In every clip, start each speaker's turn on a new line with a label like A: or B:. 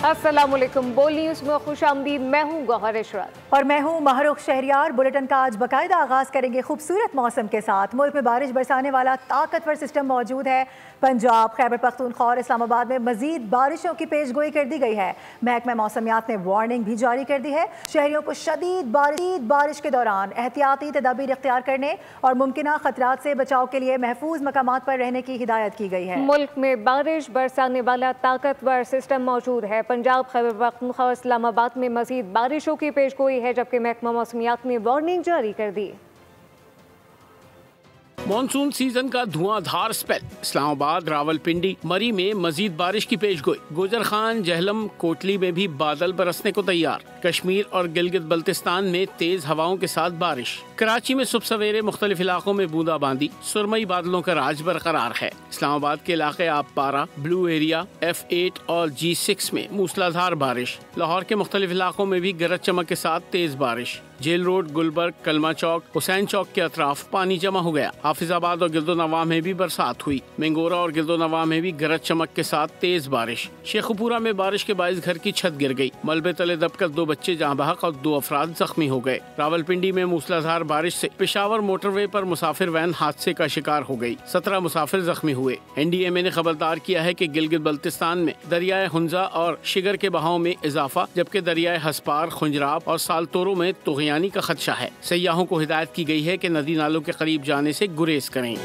A: अस्सलामुअलैकुम। बोल न्यूज़ में खुशामदीद। मैं हूँ गौहर इशरत
B: और मैं हूँ महरुख शहरियार। बुलेटिन का आज बाकायदा आगाज करेंगे खूबसूरत मौसम के साथ। मुल्क में बारिश बरसाने वाला ताकतवर सिस्टम मौजूद है। पंजाब, खैबर पख्तूनख्वा और इस्लामाबाद में मजीद बारिशों की पेशगोई कर दी गई है। महकमा मौसमियात ने वार्निंग भी जारी कर दी है। शहरियों को शदीद बारिश के दौरान एहतियाती तदाबीर इख्तियार करने और मुमकिन खतरात से बचाव के लिए महफूज मकामात पर रहने की हिदायत की गई है।
A: मुल्क में बारिश बरसाने वाला ताकतवर सिस्टम मौजूद है। पंजाब, खैबर पख्तूनख्वा और इस्लामाबाद में मजीद बारिशों की पेशगोई है, जबकि महकमा मौसमियात ने वार्निंग जारी कर दी।
C: मॉनसून सीजन का धुआंधार स्पेल। इस्लामाबाद, रावलपिंडी, मरी में मजीद बारिश की पेशगोई। गुजर खान, जहलम, कोटली में भी बादल बरसने को तैयार। कश्मीर और गिलगित बल्तिस्तान में तेज हवाओं के साथ बारिश। कराची में सुबह सवेरे मुख्तलिफ इलाकों में बूंदाबांदी। सुरमई बादलों का राज बरकरार है। इस्लामाबाद के इलाके आप-पारा, ब्लू एरिया, F8 और G6 में मूसलाधार बारिश। लाहौर के मुख्तलिफ इलाकों में भी गरज चमक के साथ तेज बारिश। जेल रोड, गुलबर्ग, कलमा चौक, हुसैन चौक के अतराफ पानी जमा हो गया। हाफिजाबाद और गिल्दोनवा में भी बरसात हुई। मेंगोरा और गिल्दोनवा में भी गरज चमक के साथ तेज बारिश। शेखुपुरा में बारिश के बायस घर की छत गिर गई। मलबे तले दबकर 2 बच्चे जहाँ बहक और 2 अफराद जख्मी हो गए। रावलपिंडी में मूसलाधार बारिश से पेशावर मोटरवे पर मुसाफिर वैन हादसे का शिकार हो गई। 17 मुसाफिर जख्मी हुए। NDMA ने खबरदार किया है कि गिलगित बल्तिस्तान में दरियाए हुंजा और शिगर के बहाव में इजाफा, जबकि दरियाए हसपार, खुंजराब और सालतोरो में तुगयानी का खदशा है। सयाहों को हिदायत की गई है कि नदी नालों के करीब जाने से गुरेज करें।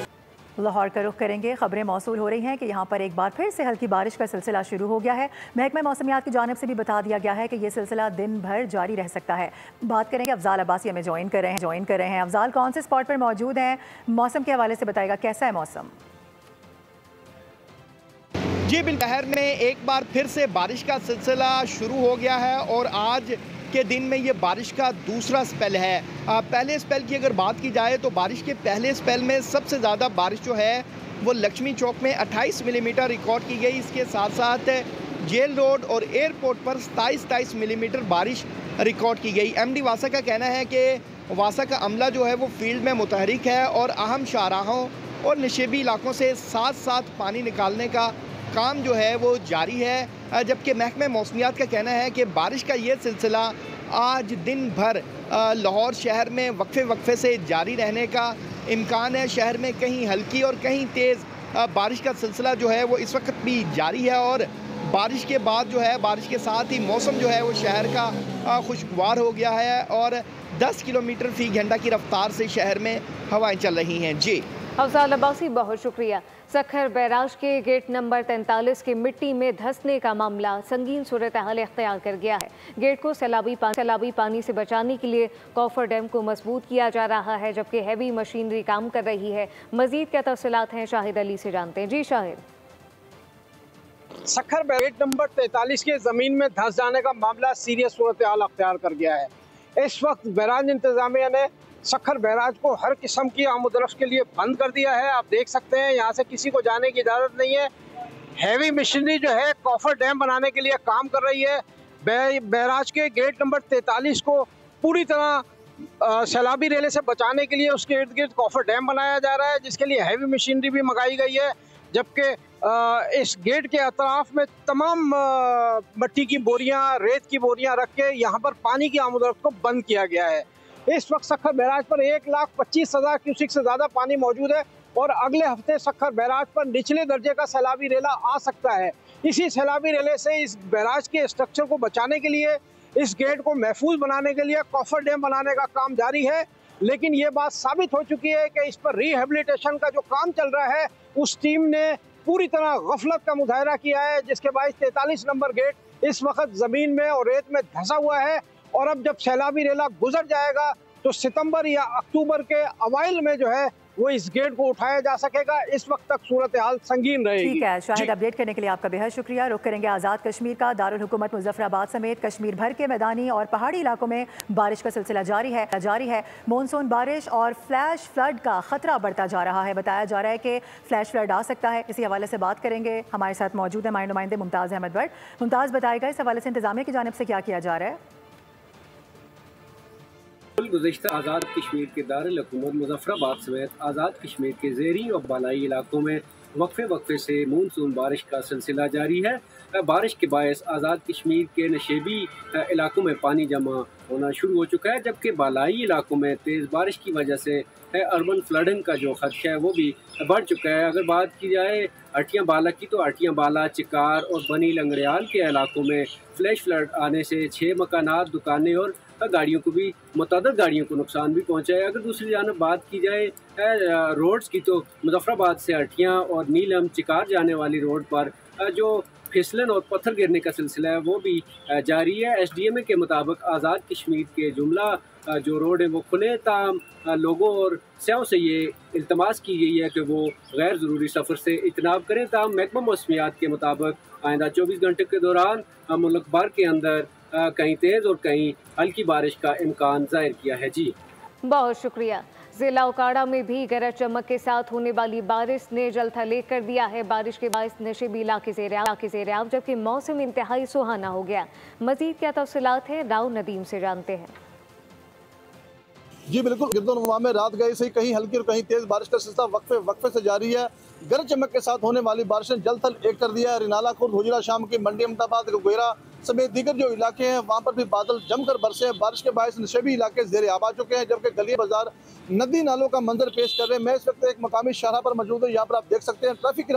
B: लाहौर का रुख करेंगे। खबरें मौसूल हो रही हैं कि यहाँ पर एक बार फिर से हल्की बारिश का सिलसिला शुरू हो गया है। महकमा मौसमियात की जानिब से भी बता दिया गया है कि ये सिलसिला दिन भर जारी रह सकता है। बात करेंगे, अफजाल अब्बासी हमें ज्वाइन कर रहे हैं। अफजाल, कौन से स्पॉट पर मौजूद हैं? मौसम के हवाले से बताएगा, कैसा है मौसम?
D: जी बिल्कुल, शहर में एक बार फिर से बारिश का सिलसिला शुरू हो गया है और आज के दिन में ये बारिश का दूसरा स्पेल है। पहले स्पेल की अगर बात की जाए तो बारिश के पहले स्पेल में सबसे ज़्यादा बारिश जो है वो लक्ष्मी चौक में 28 मिलीमीटर रिकॉर्ड की गई। इसके साथ साथ जेल रोड और एयरपोर्ट पर 27 मिलीमीटर बारिश रिकॉर्ड की गई। MD वासा का कहना है कि वासा का अमला जो है वो फील्ड में मुतहरिक है और अहम शाहराहों और नशेबी इलाकों से साथ साथ पानी निकालने का काम जो है वो जारी है। जबकि महकमे मौसमियात का कहना है कि बारिश का ये सिलसिला आज दिन भर लाहौर शहर में वक्फे से जारी रहने का इम्कान है। शहर में कहीं हल्की और कहीं तेज़ बारिश का सिलसिला जो है वो इस वक्त भी जारी है और बारिश के बाद जो है, बारिश के साथ ही मौसम जो है वो शहर का खुशगवार हो गया है और 10 किलोमीटर फ़ी घंटा की रफ्तार से शहर में हवाएं चल रही हैं। जी
A: अफजाल अब्बासी, बहुत शुक्रिया। सखर बैराज के गेट नंबर 43 की मिट्टी में धंसने का मामला संगीन सूरत हाल इख्तियार कर गया है। गेट को सैलाबी पानी से बचाने के लिए कॉफर डैम को मजबूत किया जा रहा है, जबकि हैवी मशीनरी काम कर रही है। मजीद क्या तफसीलात हैं, शाहिद अली से जानते हैं। जी शाहिद।
E: सखर गेट नंबर 43 के ज़मीन में धंस जाने का मामला सीरियस सूरत हाल अख्तियार कर गया है। इस वक्त बैराज इंतजामिया ने सखर बैराज को हर किस्म की आमद-ओ-रफ्त के लिए बंद कर दिया है। आप देख सकते हैं यहाँ से किसी को जाने की इजाज़त नहीं है। हैवी मशीनरी जो है कॉफर डैम बनाने के लिए काम कर रही है। बैराज के गेट नंबर 43 को पूरी तरह सैलाबी रेले से बचाने के लिए उसके इर्द गिर्द कॉफर डैम बनाया जा रहा है, जिसके लिए हैवी मशीनरी भी मंगाई गई है। जबकि इस गेट के अतराफ में तमाम मिट्टी की बोरियां, रेत की बोरियां रख के यहाँ पर पानी की आमद-ओ-रफ्त को बंद किया गया है। इस वक्त सखर बैराज पर 1,25,000 क्यूसिक से ज़्यादा पानी मौजूद है और अगले हफ्ते सखर बैराज पर निचले दर्जे का सैलाबी रेला आ सकता है। इसी सैलाबी रेले से इस बैराज के स्ट्रक्चर को बचाने के लिए, इस गेट को महफूज बनाने के लिए कॉफर डैम बनाने का काम जारी है। लेकिन ये बात साबित हो चुकी है कि इस पर रिहेबिलिटेशन का जो काम चल रहा है, उस टीम ने पूरी तरह गफलत का मुजाहरा किया है, जिसके बायस 43 नंबर गेट इस वक्त ज़मीन में और रेत में धंसा हुआ है। और अब जब सैलाबी रेला गुजर जाएगा तो सितंबर या अक्टूबर के अवाइल में जो है वो इस गेट को उठाया जा सकेगा। इस वक्त तक सूरत हाल संगीन रहेगी।
B: ठीक है शाहिद, अपडेट करने के लिए आपका बेहद शुक्रिया। रुख करेंगे आज़ाद कश्मीर का। दारुल हुकूमत मुजफ्फराबाद समेत कश्मीर भर के मैदानी और पहाड़ी इलाकों में बारिश का सिलसिला जारी है। मानसून बारिश और फ्लैश फ्लड का खतरा बढ़ता जा रहा है। बताया जा रहा है कि फ्लैश फ्लड आ सकता है। इसी हवाले से बात करेंगे। हमारे साथ मौजूद है हमारे नुमाइंदे मुमताज़ अहमद बट। मुमताज़, बताएगा इस हवाले से इंतजामिया की जानिब से क्या किया जा रहा है?
F: गुज़िश्ता आज़ाद कश्मीर के दारुल हुकूमत मुजफ्फराबाद समेत आज़ाद कश्मीर के ज़ेरी और बालाई इलाकों में वक्फे से मानसून बारिश का सिलसिला जारी है। बारिश के बायस आज़ाद कश्मीर के नशेबी इलाकों में पानी जमा होना शुरू हो चुका है, जबकि बालाई इलाकों में तेज़ बारिश की वजह से अर्बन फ्लडिंग का जो खदशा है वो भी बढ़ चुका है। अगर बात की जाए अटियाँ बाला की, तो अटियाँ बाला, चिकार और बनी लंगड़ियाल के इलाकों में फ्लैश फ्लड आने से 6 मकानात, दुकानें और गाड़ियों को भी मुतअद्दिद गाड़ियों को नुकसान भी पहुंचा है। अगर दूसरी जानब बात की जाए रोड्स की, तो मुजफ्फराबाद से अटियाँ और नीलम चिकार जाने वाली रोड पर जो फिसलन और पत्थर गिरने का सिलसिला है वो भी जारी है। SDMA के मुताबिक आज़ाद कश्मीर के जुमला जो रोड है वो खुले, ताम लोगों और स्याहों से ये इल्तमास की गई है कि वो गैर ज़रूरी सफ़र से इजतनाब करें। ताम महकमा मौसमियात के मुताबिक आइंदा 24 घंटे के दौरान मुल्क भर के अंदर कहीं तेज़ और कहीं हल्की बारिश का इम्कान जाहिर किया है। जी
A: बहुत शुक्रिया। जिला उकाड़ा में भी गरज चमक के साथ होने वाली बारिश ने जलथल कर दिया है। बारिश के बायस नशेबी इलाके ज़ेर आब, जबकि मौसम इंतहाई सुहाना हो गया। मजीद क्या तफसीलात है, राव नदीम से जानते हैं।
G: जी बिल्कुल, गिरदोनवा में रात गए से कहीं हल्की और कहीं तेज बारिश का सिलसिला वक्फे से जारी है। गरज चमक के साथ होने वाली बारिश ने जलथल एक कर दिया है। रिनाला खुर्द, हुजरा शाम की मंडी, अहमदाबाद, गोगेरा समेत दीगर जो इलाके हैं वहाँ पर भी बादल जमकर बरसे हैं। बारिश के बायस नशेबी इलाके ज़ेर आब आ चुके हैं, जबकि गली बाजार नदी नालों का मंजर पेश कर रहे हैं। मैं इस वक्त एक मकामी शाहरा पर मौजूद हूँ। यहाँ पर आप देख सकते हैं ट्रैफिक की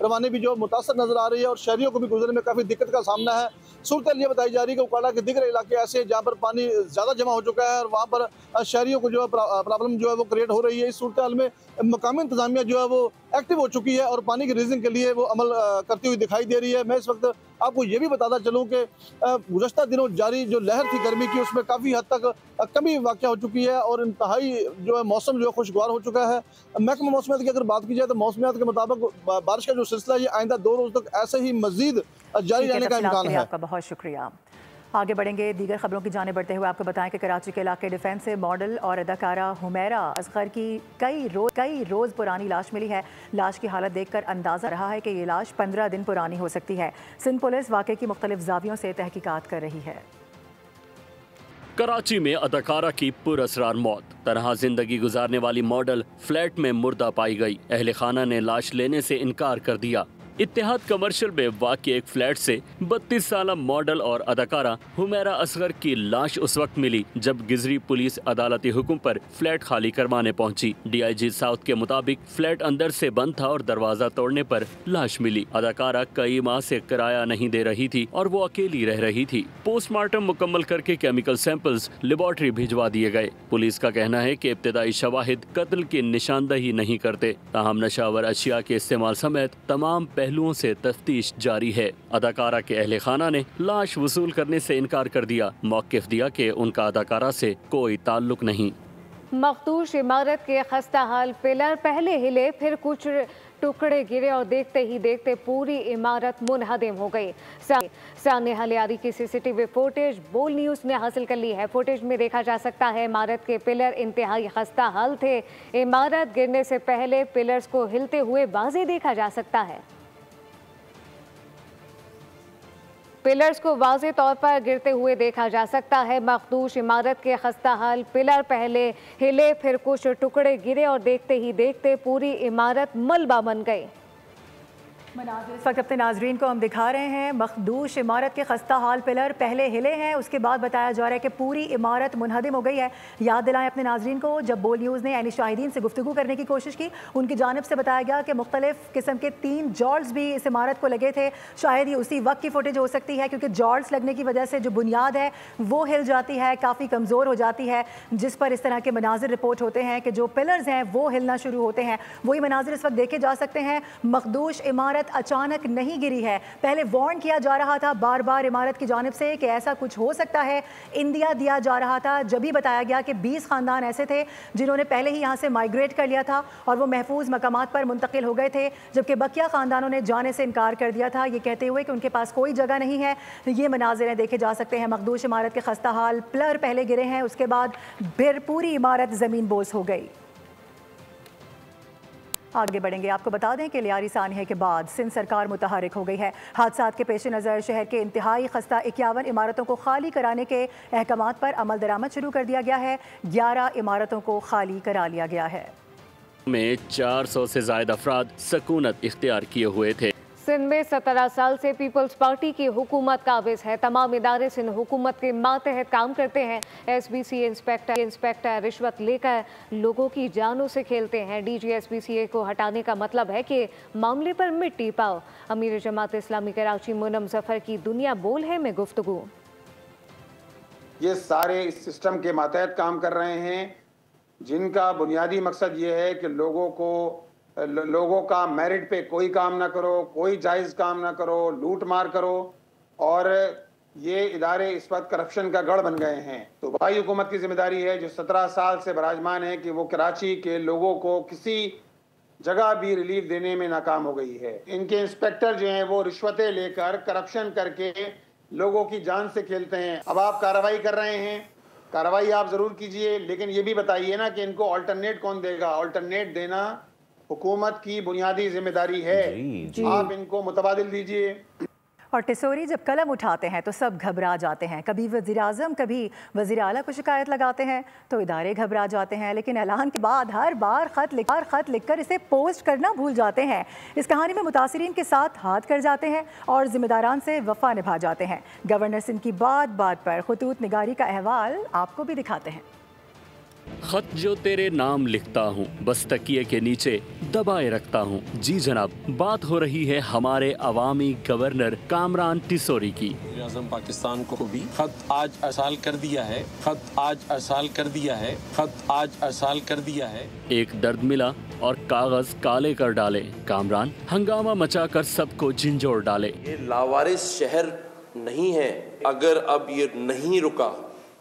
G: रवानी भी जो मुतासर नजर आ रही है और शहरियों को भी गुजरने में काफ़ी दिक्कत का सामना है। सूरत ये बताई जा रही है कि उकाड़ा के दीगर इलाके ऐसे हैं जहाँ पर पानी ज़्यादा जमा हो चुका है और वहाँ पर शहरियों को जो है प्रॉब्लम जो है वो क्रिएट हो रही है। इस सूरत हाल में मकामी इंतजामिया जो है वो एक्टिव हो चुकी है और पानी की रीजिंग के लिए वो अमल करती हुई दिखाई दे रही है। मैं इस वक्त आपको ये भी बताता चलूँ कि गुज़श्ता दिनों जारी जो लहर थी गर्मी की, उसमें काफ़ी हद तक कमी वाक़ हो चुकी है और इंतहाई जो है मौसम जो है खुशगवार हो चुका है। महकमा मौसमियात की अगर बात की जाए तो मौसमियात के मुताबिक बारिश का जो सिलसिला ये आइंदा 2 रोज़ तक ऐसे ही मज़ीद जारी रहने का इम्कान है।
B: आपका बहुत शुक्रिया। आगे बढ़ेंगे, दीगर खबरों की जाने बढ़ते हुए आपको बताएं कि कराची के इलाके डिफेंस से मॉडल और अदाकारा हुमैरा असगर की कई रोज़ पुरानी लाश मिली है। लाश की हालत देखकर अंदाज़ा रहा है कि ये लाश 15 दिन पुरानी हो सकती है। सिंध पुलिस वाक़े की मुख्तलिफ ज़ावियों से तहकीकात कर रही है।
H: कराची में अदाकारा की पुरअसरार मौत, तरह जिंदगी गुजारने वाली मॉडल फ्लैट में मुर्दा पाई गई। अहले खाना ने लाश लेने से इनकार कर दिया। इत्तेहाद कमर्शियल में वाक़ एक फ्लैट से 32 साला मॉडल और अदाकारा हुमैरा असगर की लाश उस वक्त मिली जब गिजरी पुलिस अदालती हुक्म पर फ्लैट खाली करवाने पहुंची। DIG साउथ के मुताबिक फ्लैट अंदर से बंद था और दरवाजा तोड़ने पर लाश मिली। अदाकारा कई माह से किराया नहीं दे रही थी और वो अकेली रह रही थी। पोस्टमार्टम मुकम्मल करके केमिकल सैंपल्स लेबॉर्ट्री भिजवा दिए गए। पुलिस का कहना है कि इब्तिदाई शवाहिद कत्ल की निशानदही नहीं करते, ताहम नशावर अशिया के इस्तेमाल समेत तमाम पहलुओं से तफ्तीश जारी है। अदाकारा के अहले खाना ने लाश वसूल करने से इनकार कर दिया। मौक़िफ़ दिया कि उनका अदाकारा से कोई ताल्लुक नहीं।
A: मखदूश इमारत के खस्ता हाल पिलर पहले हिले, फिर कुछ टुकड़े गिरे और देखते ही देखते पूरी इमारत मुनहदम हो गई। सामने हलियारी की CCTV फुटेज बोल न्यूज़ ने हासिल कर ली है। फुटेज में देखा जा सकता है इमारत के पिलर इंतहाई खस्ता हाल थे। इमारत गिरने से पहले पिलर्स को हिलते हुए वाज़े देखा जा सकता है। पिलर्स को वाज़े तौर पर गिरते हुए देखा जा सकता है। मखदूश इमारत के खस्ता हाल पिलर पहले हिले, फिर कुछ टुकड़े गिरे और देखते ही देखते पूरी इमारत मलबा बन गई।
B: इस वक्त अपने नाजरीन को हम दिखा रहे हैं मखदूश इमारत के खस्ता हाल पिलर पहले हिले हैं, उसके बाद बताया जा रहा है कि पूरी इमारत मुनहदम हो गई है। याद दिलाएं अपने नाजरीन को, जब बोल न्यूज़ ने यानी शाहिदीन से गुफ्तगू करने की कोशिश की, उनकी जानिब से बताया गया कि मुख्तलिफ किस्म के 3 जॉल्ट्स भी इस इमारत को लगे थे। शायद ये उसी वक्त की फुटेज हो सकती है, क्योंकि जॉल्ट्स लगने की वजह से जो बुनियाद है वो हिल जाती है, काफ़ी कमज़ोर हो जाती है, जिस पर इस तरह के मनाजिर रिपोर्ट होते हैं कि जो पिलर्स हैं वो हिलना शुरू होते हैं। वही मनाजिर इस वक्त देखे जा सकते हैं। मखदूश इमारत अचानक नहीं गिरी है, पहले वार्न किया जा रहा था बार बार इमारत की जानिब से कि ऐसा कुछ हो सकता है। इंदिया दिया जा रहा था, जब भी बताया गया कि 20 ख़ानदान ऐसे थे जिन्होंने पहले ही यहाँ से माइग्रेट कर लिया था और वो महफूज मकामात पर मुंतकिल हो गए थे, जबकि बकिया ख़ानदानों ने जाने से इनकार कर दिया था, ये कहते हुए कि उनके पास कोई जगह नहीं है। ये मनाज़िर देखे जा सकते हैं। मखदूश इमारत के खस्ता हाल पिलर पहले गिरे हैं, उसके बाद फिर पूरी इमारत ज़मीन बोस हो गई। आगे बढ़ेंगे, आपको बता दें कि लियारी सानहे के बाद सिंध सरकार मुतहरिक हो गई है। हादसात के पेश नज़र शहर के इंतहाई खस्ता 51 इमारतों को खाली कराने के अहकामात पर अमल दरामद शुरू कर दिया गया है। 11 इमारतों को खाली करा लिया गया है।
H: में 400 से ज्यादा अफराद सकूनत इख्तियार किए हुए थे।
A: सिंध में 17 साल से पीपल्स पार्टी की हुकूमत काबिज है। तमाम इदारे सिंध हुकूमत के मातहत काम करते हैं। SBCA इंस्पेक्टर रिश्वत लेकर लोगों की जानों से खेलते हैं। DG SBCA को हटाने का मतलब है कि मामले पर मिट्टी पाओ। अमीर जमात इस्लामी कराची मुनम जफर की दुनिया बोल है में गुफ्तगू।
I: ये सारे इस सिस्टम के मातहत काम कर रहे हैं, जिनका बुनियादी मकसद ये है कि लोगों का मेरिट पे कोई काम ना करो, कोई जायज़ काम ना करो, लूट मार करो। और ये इदारे इस वक्त करप्शन का गढ़ बन गए हैं। तो भाई हुकूमत की जिम्मेदारी है, जो 17 साल से बराजमान है, कि वो कराची के लोगों को किसी जगह भी रिलीफ देने में नाकाम हो गई है। इनके इंस्पेक्टर जो हैं वो रिश्वतें लेकर करप्शन करके लोगों की जान से खेलते हैं। अब आप कार्रवाई कर रहे हैं, कार्रवाई आप ज़रूर कीजिए, लेकिन ये भी बताइए ना कि इनको अल्टरनेट कौन देगा। अल्टरनेट देना हुकूमत की बुनियादी जिम्मेदारी है। आप इनको मुतबादिल दीजिए।
B: और टिसोरी जब कलम उठाते हैं तो सब घबरा जाते हैं। कभी वज़ीर आज़म, कभी वज़ीर आला को शिकायत लगाते हैं तो इदारे घबरा जाते हैं, लेकिन ऐलान के बाद हर बार ख़त लिखकर इसे पोस्ट करना भूल जाते हैं। इस कहानी में मुतासिरीन के साथ हाथ कर जाते हैं और जिम्मेदारान से वफ़ा निभा जाते हैं। गवर्नर सिंध की बात बात पर खतूत निगारी का अहवाल आपको भी दिखाते हैं।
H: खत जो तेरे नाम लिखता हूँ, बस तकिए के नीचे दबाए रखता हूँ। जी जनाब, बात हो रही है हमारे अवामी गवर्नर कामरान टिसोरी की।
J: आज़म पाकिस्तान को भी खत आज अरसाल कर दिया है, खत आज अरसाल कर दिया है, खत आज अरसाल कर दिया है।
H: एक दर्द मिला और कागज काले कर डाले। कामरान हंगामा मचाकर सबको झिंझोर डाले।
K: ये लावारिस शहर नहीं है। अगर अब ये नहीं रुका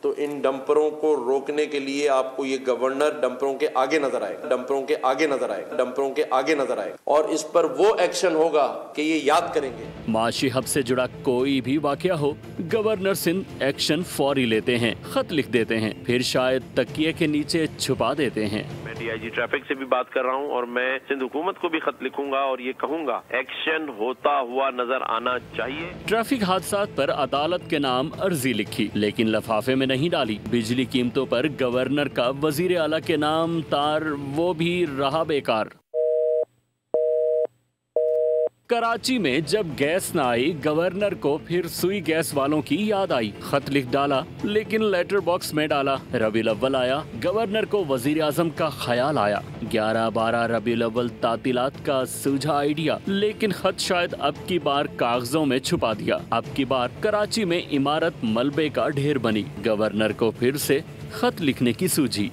K: तो इन डंपरों को रोकने के लिए आपको ये गवर्नर डंपरों के आगे नजर आए, डंपरों के आगे नजर आए, डंपरों के आगे नजर आए, और इस पर वो एक्शन होगा कि ये याद करेंगे।
H: माशी हब से जुड़ा कोई भी वाकया हो, गवर्नर सिंध एक्शन फौरी लेते हैं। खत लिख देते हैं, फिर शायद तकिए के नीचे छुपा देते हैं।
L: मैं DIG ट्रैफिक से भी बात कर रहा हूँ और मैं सिंध हुकूमत को भी खत लिखूंगा और ये कहूँगा एक्शन होता हुआ नजर आना चाहिए।
H: ट्रैफिक हादसात पर अदालत के नाम अर्जी लिखी, लेकिन लफाफे में नहीं डाली। बिजली कीमतों पर गवर्नर का वजीर आला के नाम तार, वो भी रहा बेकार। कराची में जब गैस न आई, गवर्नर को फिर सुई गैस वालों की याद आई। खत लिख डाला, लेकिन लेटर बॉक्स में डाला। रबीउल अव्वल आया, गवर्नर को वजीर आजम का ख्याल आया। 11-12 रबीउल अव्वल तातीलात का सूझा आइडिया, लेकिन खत शायद अब की बार कागजों में छुपा दिया। अब की बार कराची में इमारत मलबे का ढेर बनी। गवर्नर को फिर से खत लिखने की सूझी।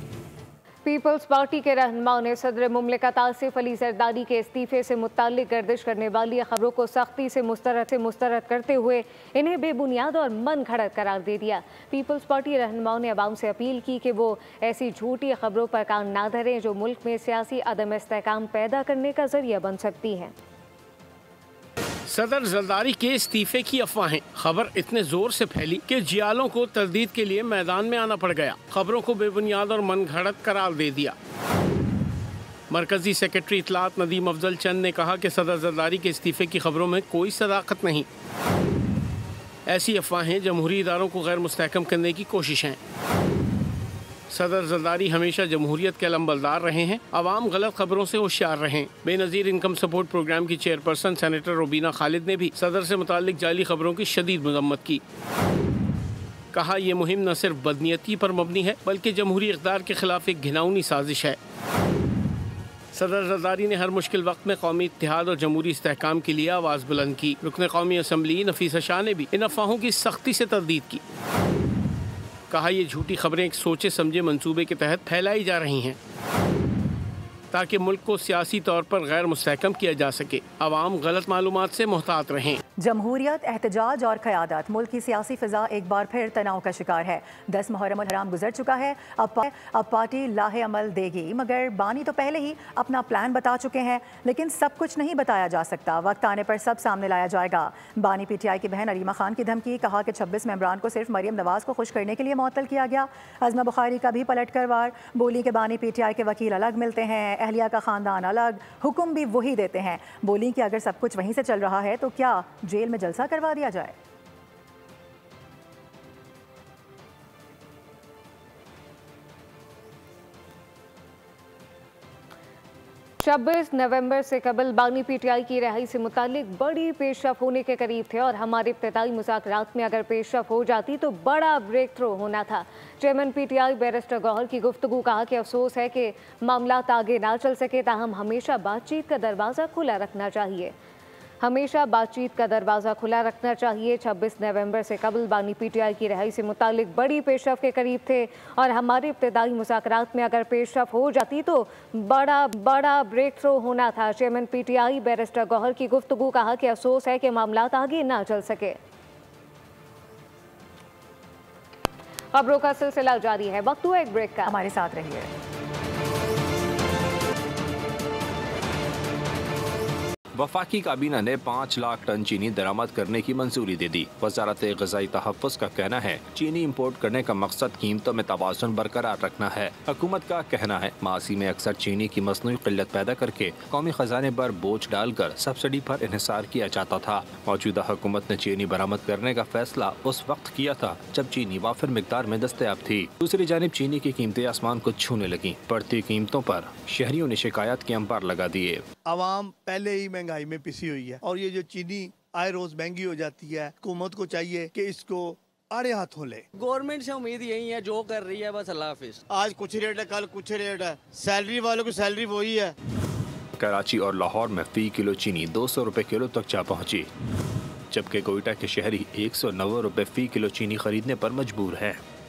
A: पीपल्स पार्टी के रहनुमाओं ने सदर मुमलिकत आसिफ अली जरदारी के इस्तीफे से मुताल्लिक गर्दिश करने वाली खबरों को सख्ती से मुस्तरद करते हुए इन्हें बेबुनियाद और मन घड़त करार दे दिया। पीपल्स पार्टी रहनुमाओं ने अवाम से अपील की कि वो ऐसी झूठी खबरों पर कान ना धरें जो मुल्क में सियासी अदम इस्तेहकाम पैदा करने का जरिया बन सकती हैं।
C: सदर जरदारी के इस्तीफे की अफवाहें, खबर इतने जोर से फैली कि जियालों को तरदीद के लिए मैदान में आना पड़ गया। खबरों को बेबुनियाद और मन घड़त करार दे दिया। मरकजी सेक्रेटरी इतलात नदीम अफजल चंद ने कहा कि सदर जरदारी के इस्तीफे की खबरों में कोई सदाकत नहीं। ऐसी अफवाहें जमहूरी इदारों को गैर मुस्तहकम करने की कोशिश हैं। सदर जरदारी हमेशा जमहूरियत के अलंबरदार रहे हैं। अवाम गलत खबरों से होशियार रहें। बेनज़ीर इनकम सपोर्ट प्रोग्राम की चेयरपर्सन सेनेटर रुबीना खालिद ने भी सदर से मुताल्लिक जाली खबरों की शदीद मजम्मत की। कहा यह मुहिम न सिर्फ बदनीयती पर मबनी है बल्कि जमहूरी इक़्तिदार के खिलाफ एक घिनौनी साजिश है। सदर जरदारी ने हर मुश्किल वक्त में कौमी इत्तेहाद और जमहूरी इस्तेहकाम के लिए आवाज़ बुलंद की। रुकन कौमी असम्बली नफीसा शाह ने भी इन अफवाहों की सख्ती से तरदीद की। कहा ये झूठी खबरें एक सोचे समझे मंसूबे के तहत फैलाई जा रही हैं ताकि मुल्क को सियासी तौर पर गैर मुस्तहकम किया जा सके। अवाम गलत मालूमात से मुहतात रहें।
B: जमहूरियत, एहतजाज और क़यादत, मुल्क की सियासी फ़िज़ा एक बार फिर तनाव का शिकार है। 10 मुहर्रम हराम गुजर चुका है। अब पार्टी लाहे अमल देगी, मगर बानी तो पहले ही अपना प्लान बता चुके हैं। लेकिन सब कुछ नहीं बताया जा सकता, वक्त आने पर सब सामने लाया जाएगा। बानी PTI की बहन अरीमा खान की धमकी, कहा कि 26 मेंबरान को सिर्फ मरियम नवाज को खुश करने के लिए मुअत्तल किया गया। अज़मा बुखारी का भी पलट कर वार, बोली के बानी PTI के वकील अलग मिलते हैं, अहलिया का ख़ानदान अलग, हुक्म भी वही देते हैं। बोली कि अगर सब कुछ वहीं से चल रहा है तो क्या जेल में जलसा करवा दिया जाए।
A: 26 नवंबर से कबल बानी पीटीआई की रिहाई से मुतालिक बड़ी पेशरफ होने के करीब थे और हमारे इब्तिदाई मुज़ाकरात में अगर पेशरफ हो जाती तो बड़ा ब्रेक थ्रू होना था। चेयरमैन पीटीआई बैरिस्टर गौहर की गुफ्तगू कहा कि अफसोस है कि मामलात आगे ना चल सके, ताहम हमेशा बातचीत का दरवाज़ा खुला रखना चाहिए। 26 नवंबर से कबल बानी पीटीआई की रिहाई से मुतालिक बड़ी पेशरफ के करीब थे और हमारे इब्तिदाई मुज़ाकरात में अगर पेशरफ हो जाती तो बड़ा ब्रेक थ्रू होना था। चेयरमैन पीटीआई बैरिस्टर गौहर की गुफ्तगू कहा कि अफसोस है कि मामलात आगे ना चल सके। खबरों का सिलसिला जारी है, वक्त हुआ एक ब्रेक का,
B: हमारे साथ रहिए।
M: वफाकी काबीना ने 5 लाख टन चीनी दरामद करने की मंजूरी दे दी। वजारत ग़िज़ाई तहफ़्फ़ुज़ का कहना है चीनी इम्पोर्ट करने का मकसद कीमतों में तवाज़ुन बरकरार रखना है। हुकूमत का कहना है माजी में अक्सर चीनी की मसनूई क़िल्लत पैदा करके कौमी ख़जाने पर बोझ डालकर सब्सिडी पर इन्हिसार किया जाता था। मौजूदा हुकूमत ने चीनी बरामद करने का फैसला उस वक्त किया था जब चीनी वाफिर मिकदार में दस्तयाब थी। दूसरी जानिब चीनी की कीमतें आसमान को छूने लगी। बढ़ती कीमतों पर शहरियों ने शिकायत के अंबार लगा दिए।
N: आवाम पहले ही महंगाई में पिसी हुई है और ये जो चीनी आए रोज महंगी हो जाती है, हुकूमत को चाहिए कि इसको आड़े हाथों ले।
O: गवर्नमेंट से उम्मीद यही है जो कर रही है बस अल्लाह हाफिज।
N: आज कुछ रेट है, कल कुछ रेट है, सैलरी वालों की सैलरी वही है।
M: कराची और लाहौर में फी किलो चीनी 200 रुपए किलो तक जा पहुंची, जबकि कोयटा के शहरी 190 रुपए फी किलो चीनी खरीदने पर मजबूर है।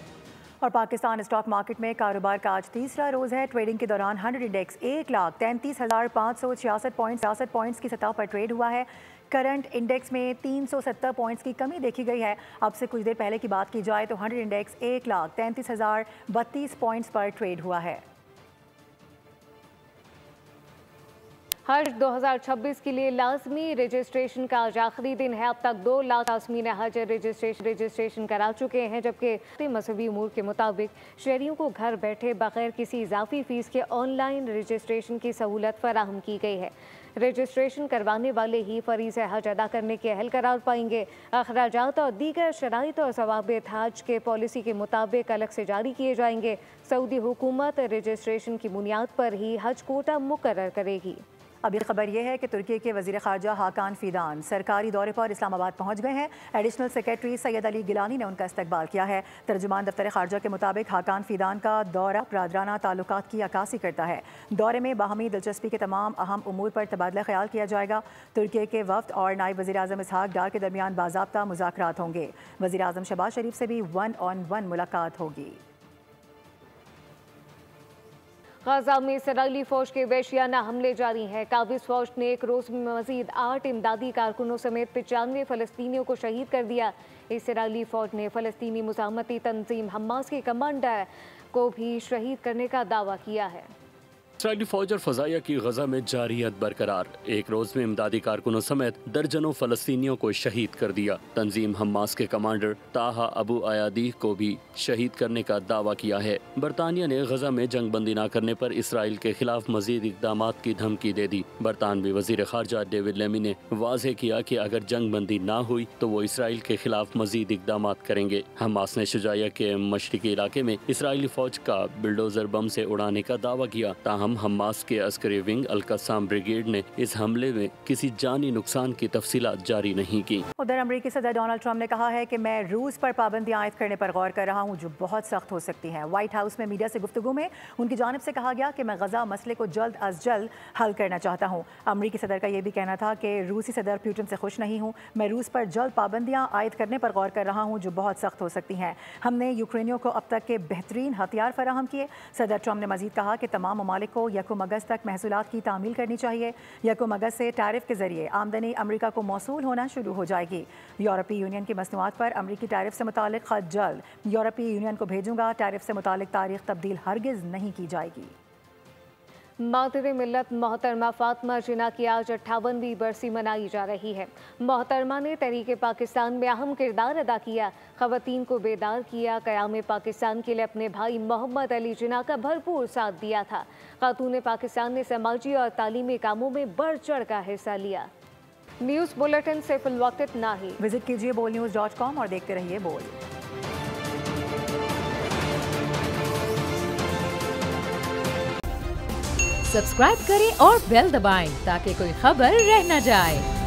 B: और पाकिस्तान स्टॉक मार्केट में कारोबार का आज तीसरा रोज़ है। ट्रेडिंग के दौरान 100 इंडेक्स 1,33,566 पॉइंट्स की सतह पर ट्रेड हुआ है। करंट इंडेक्स में 370 पॉइंट्स की कमी देखी गई है। अब से कुछ देर पहले की बात की जाए तो 100 इंडेक्स 1,33,032 पॉइंट्स पर ट्रेड हुआ है।
A: हज 2026 के लिए लाजमी रजिस्ट्रेशन का आज आखिरी दिन है। अब तक 2 लाख आज़मीन हज रजिस्ट्रेशन करा चुके हैं, जबकि मजहबी उमूर के मुताबिक शहरियों को घर बैठे बगैर किसी इजाफी फ़ीस के ऑनलाइन रजिस्ट्रेशन की सहूलत फराहम की गई है। रजिस्ट्रेशन करवाने वाले ही फरीज़ हज अदा करने के अहल करार पाएंगे। अखराजात और दीगर शराइत और ज़वाबित हज के पॉलिसी के मुताबिक अलग से जारी किए जाएंगे। सऊदी हुकूमत रजिस्ट्रेशन की बुनियाद पर ही हज कोटा मुकर्रर करेगी।
B: अभी खबर यह है कि तुर्की के वज़ीर ख़ारजा हाकान फ़िदान सरकारी दौरे पर इस्लामाबाद पहुंच गए हैं। एडिशनल सेक्रेटरी सैयद अली गिलानी ने उनका इस्तकबाल किया है। तर्जुमान दफ्तर ख़ारजा के मुताबिक हाकान फ़िदान का दौरा बरादराना ताल्लुकात की अक्कासी करता है। दौरे में बाहमी दिलचस्पी के तमाम अहम उमूर पर तबादला ख्याल किया जाएगा। तुर्की के वफ़द और नायब वज़ीर आज़म इसहाक डार के दरमियान बाज़ाब्ता मुज़ाकरात होंगे। वज़ीर आज़म शहबाज शरीफ से भी 1-on-1 मुलाकात होगी।
A: गाजा में इसराइली फौज के वहशियाना हमले जारी हैं। काबिज फौज ने एक रोज़ में मजीद 8 इमदादी कारकुनों समेत 95 फ़लस्तीनियों को शहीद कर दिया। इसराइली फौज ने फ़लस्तीनी मुज़ाहमती तंजीम हमास के कमांडर को भी शहीद करने का दावा किया है।
H: इसराइली फौज और फजाइया की गजा में जारियत बरकरार। एक रोज में इमदादी कारकुनों समेत दर्जनों फलस्तीनियों को शहीद कर दिया। तंजीम हमास के कमांडर ताहा अबू अयादी को भी शहीद करने का दावा किया है। बरतानिया ने गजा में जंग बंदी न करने पर इसराइल के खिलाफ मजीद इकदाम की धमकी दे दी। बरतानवी वजीर खारजा डेविड लेमी ने वाज़ेह किया कि अगर जंग बंदी न हुई तो वो इसराइल के खिलाफ मजीद इकदाम करेंगे। हमास ने शुजाइया के मशरिकी इलाके में इसराइली फौज का बिल्डोजर बम से उड़ाने का दावा किया। ताहम हमास के अस्करी विंग अल-कस्साम ब्रिगेड ने इस हमले में किसी जानी नुकसान की तफसीलात जारी नहीं की।
B: उधर अमेरिकी सदर डोनाल्ड ट्रंप ने कहा है कि मैं रूस पर पाबंदियां आयद करने पर गौर कर रहा हूं जो बहुत सख्त हो सकती हैं। व्हाइट हाउस में मीडिया से गुफ्तगू में उनकी जानिब से कहा गया कि मैं गजा मसले को जल्द अज जल्द हल करना चाहता हूं। अमेरिकी सदर का यह भी कहना था कि रूसी सदर पुतिन से खुश नहीं हूं। मैं रूस पर जल्द पाबंदियां आयद करने पर गौर कर रहा हूं जो बहुत सख्त हो सकती हैं। हमने यूक्रेनियों को अब तक के बेहतरीन हथियार फराहम किए। सदर ट्रंप ने मजीद कहा कि तमाम ममालिक को यकम अगस्त तक महसूलात की तामील करनी चाहिए। यकम अगस्त से टैरिफ के जरिए आमदनी अमेरिका को मौसूल होना शुरू हो जाएगी। यूरोपीय यूनियन की मसनूआत पर अमेरिकी टैरिफ से मुतालिक खत जल्द यूरोपीय यूनियन को भेजूंगा। टैरिफ से मुतालिक तारीख तब्दील हरगिज नहीं की जाएगी।
A: मातरे मिल्लत मोहतरमा फातिमा जिन्ना की आज 58वीं बरसी मनाई जा रही है। मोहतरमा ने तहरीक पाकिस्तान में अहम किरदार अदा किया, ख़वातीन को बेदार किया, क़याम पाकिस्तान के लिए अपने भाई मोहम्मद अली जिन्ना का भरपूर साथ दिया था। खातून पाकिस्तान ने समाजी और तालीमी कामों में बढ़ चढ़ का हिस्सा लिया। न्यूज़ बुलेटिन से फिलवक्त इतना ही।
B: विजिट कीजिए bolnews.com और देखते रहिए बोल।
P: सब्सक्राइब करें और बेल दबाएं ताकि कोई खबर रह न जाए।